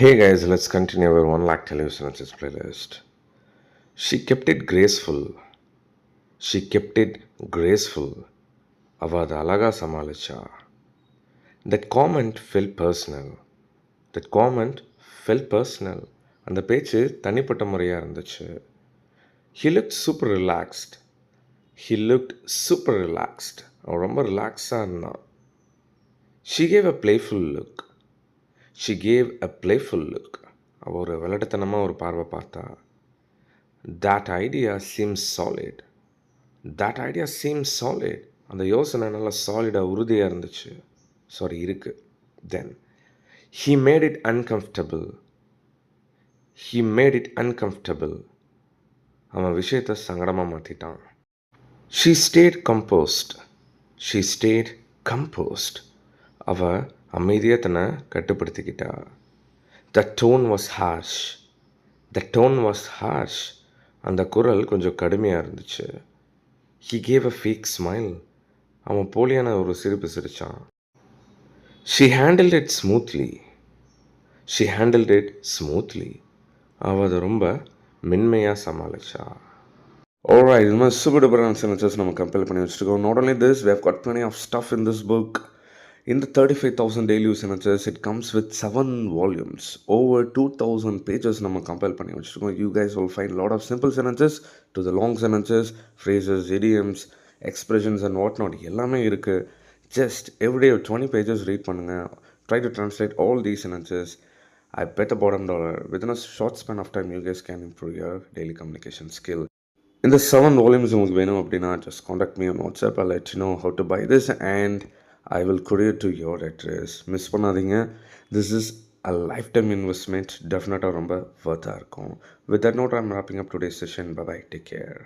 Hey guys, let's continue our 1 lakh television playlist. She kept it graceful. She kept it graceful. அவ அதை அழகா சமாளிச்சா. That comment felt personal. That comment felt personal. அந்த பேச்சு தனிப்பட்ட முறையாக இருந்துச்சு. He looked super relaxed. He looked super relaxed. அவன் ரொம்ப ரிலாக்ஸாக இருந்தான். She gave a playful look. She gave a playful look. அவள் ஒரு விளையாட்டுத்தனமாக ஒரு பார்வை பார்த்தா. That idea seems solid. That idea seems solid. அந்த யோசனை நல்லா சாலிடாக உறுதியாக இருந்துச்சு. இருக்கு. Then, he made it uncomfortable. He made it uncomfortable. அவன் விஷயத்தை சங்கடமாக மாற்றிட்டான். She stayed composed. She stayed composed. அவள் அமைதியாக தன்னை கட்டுப்படுத்திக்கிட்டா. The tone was harsh. The tone was harsh. அந்த குரல் கொஞ்சம் கடுமையாக இருந்துச்சு. He gave a fake smile. அவன் போலியான ஒரு சிரிப்பு சிரித்தான். She handled it smoothly. She handled it smoothly. அவள் அதை ரொம்ப மென்மையாக சமாளிச்சா. Alright, இது மாதிரி சூப்பர் டூப்பரான சென்டென்சஸ் நம்ம கம்பேர் பண்ணி வச்சுருக்கோம். Not only this, we have got plenty of stuff in this book. In the 35,000 daily use sentences, it comes with 7 volumes. Over 2,000 pages நம்ம கம்பேர் பண்ணி வச்சுருக்கோம். You guys will find a lot of simple sentences to the long sentences, phrases, idioms, expressions and whatnot. எல்லாமே இருக்குது. Just every day 20 pages read பண்ணுங்கள். Try to translate all these sentences. I bet the bottom dollar. Within a short span of time, you guys can improve your daily communication skill. In the 7 volumes உங்களுக்கு வேணும் அப்படின்னா just contact me on WhatsApp. I'll let you know how to buy this and I will courier to your address. Miss பண்ணாதீங்க. This is a lifetime investment. டெஃபினட்டாக ரொம்ப worth-ஆ இருக்கும். With that note, I'm wrapping up today's session. Bye-bye. Take care.